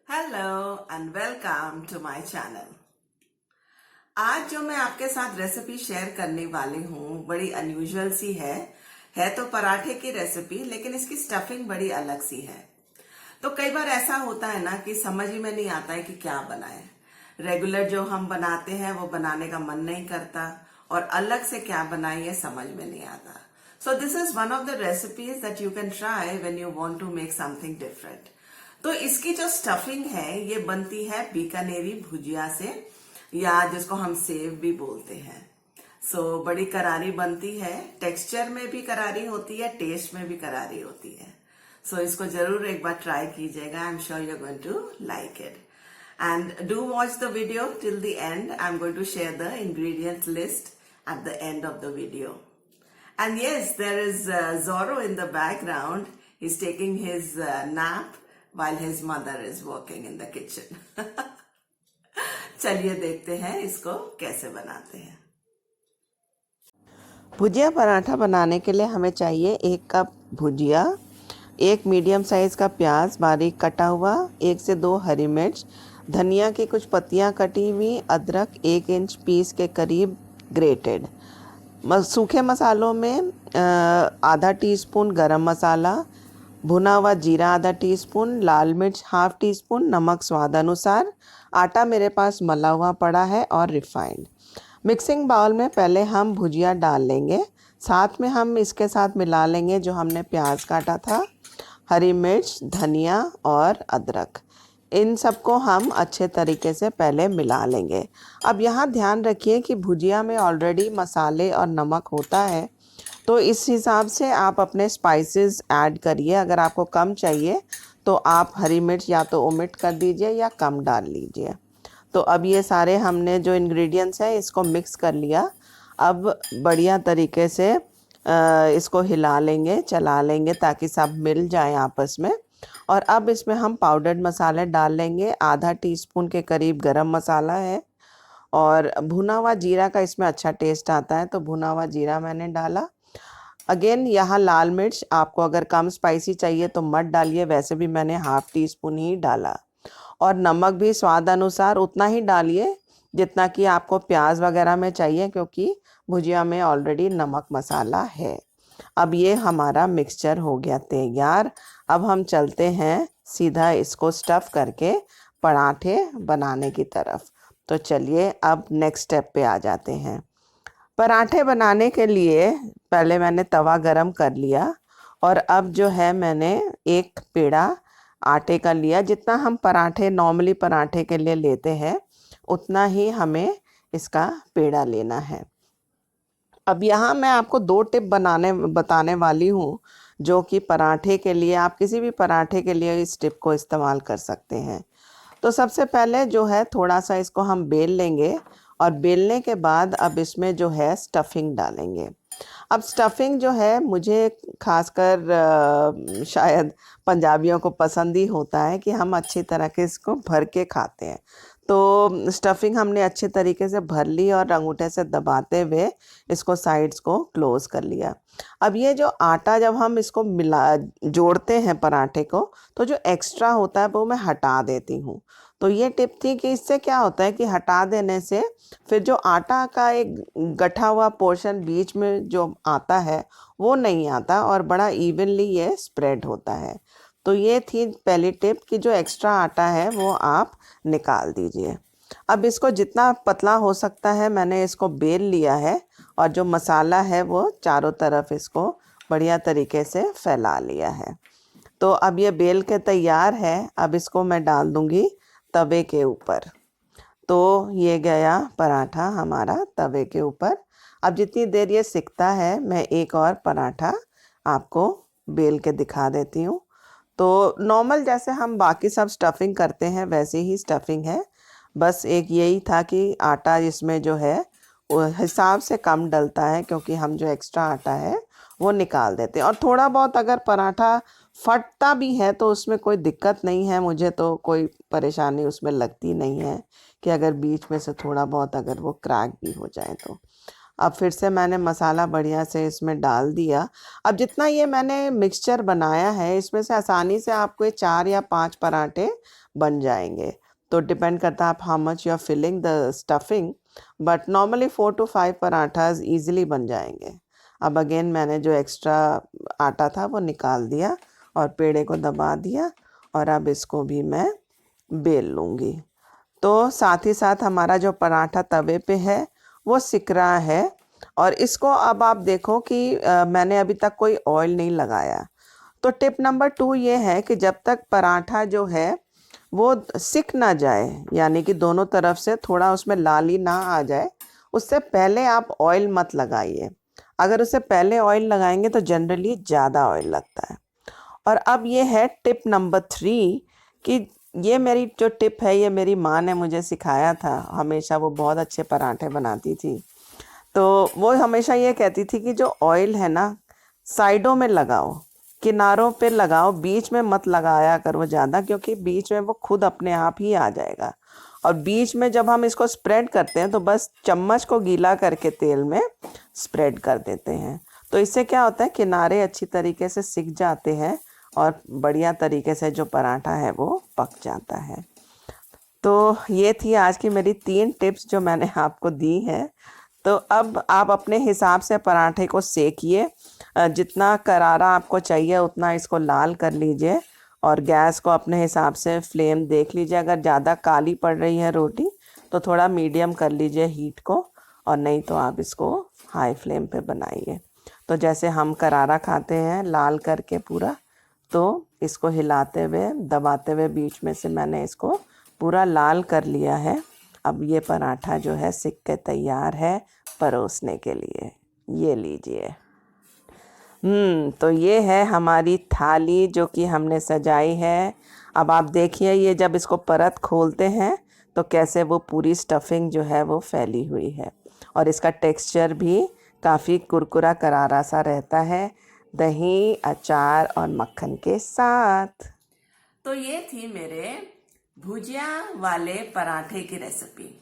Hello and welcome to my channel. आज जो मैं आपके साथ रेसिपी शेयर करने वाली हूँ बड़ी अनयूजुअल सी है तो पराठे की रेसिपी, लेकिन इसकी स्टफिंग बड़ी अलग सी है। तो कई बार ऐसा होता है ना कि समझ ही में नहीं आता है कि क्या बनाएं। रेगुलर जो हम बनाते हैं वो बनाने का मन नहीं करता और अलग से क्या बनाएं ये समझ में नहीं आता। So this is one of the recipes that you can try when you want to make something different. तो इसकी जो स्टफिंग है ये बनती है बीकानेरी भुजिया से, या जिसको हम सेव भी बोलते हैं। बड़ी करारी बनती है, टेक्सचर में भी करारी होती है, टेस्ट में भी करारी होती है। इसको जरूर एक बार ट्राई कीजिएगा। I am sure you are going to like it and do watch the video till the end. I am going to share the ingredients list at the end of the video. And yes, there is Zorro in the background. He's taking his nap while his mother is working in the kitchen. चलिए देखते हैं इसको कैसे बनाते हैं। भुजिया पराठा बनाने के लिए हमें चाहिए 1 कप भुजिया, 1 मीडियम साइज़ का प्याज बारीक कटा हुआ, 1 से 2 हरी मिर्च, धनिया की कुछ पत्तियां कटी हुई, अदरक 1 इंच पीस के करीब ग्रेटेड। सूखे मसालों में आधा टीस्पून गरम मसाला, भुना हुआ जीरा आधा टीस्पून, लाल मिर्च हाफ टी स्पून, नमक स्वाद अनुसार। आटा मेरे पास मला हुआ पड़ा है और रिफाइंड। मिक्सिंग बाउल में पहले हम भुजिया डाल लेंगे, साथ में हम इसके साथ मिला लेंगे जो हमने प्याज काटा था, हरी मिर्च, धनिया और अदरक। इन सबको हम अच्छे तरीके से पहले मिला लेंगे। अब यहाँ ध्यान रखिए कि भुजिया में ऑलरेडी मसाले और नमक होता है, तो इस हिसाब से आप अपने स्पाइसेस ऐड करिए। अगर आपको कम चाहिए तो आप हरी मिर्च या तो ओमिट कर दीजिए या कम डाल लीजिए। तो अब ये सारे हमने जो इंग्रेडिएंट्स हैं इसको मिक्स कर लिया। अब बढ़िया तरीके से इसको हिला लेंगे, चला लेंगे ताकि सब मिल जाए आपस में। और अब इसमें हम पाउडर्ड मसाले डाल लेंगे। आधा टीस्पून के करीब गरम मसाला है और भुना हुआ जीरा का इसमें अच्छा टेस्ट आता है, तो भुना हुआ जीरा मैंने डाला। अगेन यहाँ लाल मिर्च आपको अगर कम स्पाइसी चाहिए तो मत डालिए, वैसे भी मैंने हाफ टी स्पून ही डाला। और नमक भी स्वाद अनुसार उतना ही डालिए जितना कि आपको प्याज वगैरह में चाहिए, क्योंकि भुजिया में ऑलरेडी नमक मसाला है। अब ये हमारा मिक्सचर हो गया तैयार। अब हम चलते हैं सीधा इसको स्टफ़ करके पराठे बनाने की तरफ। तो चलिए अब नेक्स्ट स्टेप पे आ जाते हैं। पराठे बनाने के लिए पहले मैंने तवा गरम कर लिया और अब जो है मैंने एक पेड़ा आटे का लिया। जितना हम पराठे नॉर्मली पराठे के लिए लेते हैं उतना ही हमें इसका पेड़ा लेना है। अब यहाँ मैं आपको 2 टिप बताने वाली हूँ जो कि पराठे के लिए, आप किसी भी पराठे के लिए इस टिप को इस्तेमाल कर सकते हैं। तो सबसे पहले जो है थोड़ा सा इसको हम बेल लेंगे और बेलने के बाद अब इसमें जो है स्टफिंग डालेंगे। अब स्टफिंग जो है मुझे खासकर शायद पंजाबियों को पसंद ही होता है कि हम अच्छी तरह के इसको भर के खाते हैं। तो स्टफिंग हमने अच्छे तरीके से भर ली और अंगूठे से दबाते हुए इसको साइड्स को क्लोज कर लिया। अब ये जो आटा जब हम इसको जोड़ते हैं पराठे को, तो जो एक्स्ट्रा होता है वो मैं हटा देती हूँ। तो ये टिप थी कि इससे क्या होता है कि हटा देने से फिर जो आटा का एक गठा हुआ पोर्शन बीच में जो आता है वो नहीं आता और बड़ा इवनली ये स्प्रेड होता है। तो ये थी पहली टिप कि जो एक्स्ट्रा आटा है वो आप निकाल दीजिए। अब इसको जितना पतला हो सकता है मैंने इसको बेल लिया है और जो मसाला है वो चारों तरफ इसको बढ़िया तरीके से फैला लिया है। तो अब ये बेल के तैयार है। अब इसको मैं डाल दूँगी तवे के ऊपर। तो ये गया पराठा हमारा तवे के ऊपर। अब जितनी देर ये सिकता है मैं एक और पराठा आपको बेल के दिखा देती हूँ। तो नॉर्मल जैसे हम बाकी सब स्टफिंग करते हैं वैसे ही स्टफिंग है, बस एक यही था कि आटा इसमें जो है वो हिसाब से कम डलता है, क्योंकि हम जो एक्स्ट्रा आटा है वो निकाल देते हैं। और थोड़ा बहुत अगर पराठा फटता भी है तो उसमें कोई दिक्कत नहीं है, मुझे तो कोई परेशानी उसमें लगती नहीं है कि अगर बीच में से थोड़ा बहुत अगर वो क्रैक भी हो जाए तो। अब फिर से मैंने मसाला बढ़िया से इसमें डाल दिया। अब जितना ये मैंने मिक्सचर बनाया है इसमें से आसानी से आपको ये 4 या 5 पराठे बन जाएंगे। तो डिपेंड करता है आप how much you are filling the stuffing, but normally 4 to 5 parathas easily बन जाएंगे। अब अगेन मैंने जो एक्स्ट्रा आटा था वो निकाल दिया और पेड़े को दबा दिया और अब इसको भी मैं बेल लूँगी। तो साथ ही साथ हमारा जो पराठा तवे पे है वो सिक रहा है और इसको अब आप देखो कि मैंने अभी तक कोई ऑयल नहीं लगाया। तो टिप नंबर 2 ये है कि जब तक पराठा जो है वो सिक ना जाए, यानी कि दोनों तरफ से थोड़ा उसमें लाली ना आ जाए, उससे पहले आप ऑयल मत लगाइए। अगर उससे पहले ऑयल लगाएंगे तो जनरली ज़्यादा ऑयल लगता है। और अब ये है टिप नंबर 3 कि ये मेरी जो टिप है ये मेरी माँ ने मुझे सिखाया था। हमेशा वो बहुत अच्छे पराठे बनाती थी। तो वो हमेशा ये कहती थी कि जो ऑयल है ना साइडों में लगाओ, किनारों पे लगाओ, बीच में मत लगाया करो ज़्यादा, क्योंकि बीच में वो खुद अपने आप ही आ जाएगा। और बीच में जब हम इसको स्प्रेड करते हैं तो बस चम्मच को गीला करके तेल में स्प्रेड कर देते हैं। तो इससे क्या होता है, किनारे अच्छी तरीके से सिक जाते हैं और बढ़िया तरीके से जो पराठा है वो पक जाता है। तो ये थी आज की मेरी 3 टिप्स जो मैंने आपको दी है। तो अब आप अपने हिसाब से पराठे को सेकिए। जितना करारा आपको चाहिए उतना इसको लाल कर लीजिए और गैस को अपने हिसाब से फ्लेम देख लीजिए। अगर ज़्यादा काली पड़ रही है रोटी तो थोड़ा मीडियम कर लीजिए हीट को, और नहीं तो आप इसको हाई फ्लेम पे बनाइए। तो जैसे हम करारा खाते हैं लाल करके पूरा, तो इसको हिलाते हुए दबाते हुए बीच में से मैंने इसको पूरा लाल कर लिया है। अब ये पराठा जो है सिक के तैयार है परोसने के लिए। ये लीजिए। तो ये है हमारी थाली जो कि हमने सजाई है। अब आप देखिए ये जब इसको परत खोलते हैं तो कैसे वो पूरी स्टफिंग जो है वो फैली हुई है, और इसका टेक्सचर भी काफ़ी कुरकुरा करारा सा रहता है दही, अचार और मक्खन के साथ। तो ये थी मेरे भुजिया वाले पराठे की रेसिपी।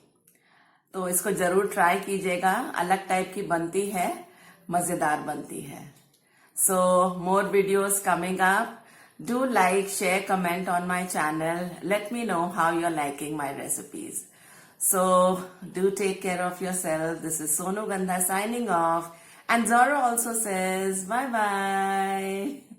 तो इसको जरूर ट्राई कीजिएगा, अलग टाइप की बनती है, मजेदार बनती है। So more videos coming up. Do like, share, comment on my channel. Let me know how you're liking my recipes. So do take care of yourself. This is Sonu Gandha signing off. And Zora also says bye bye.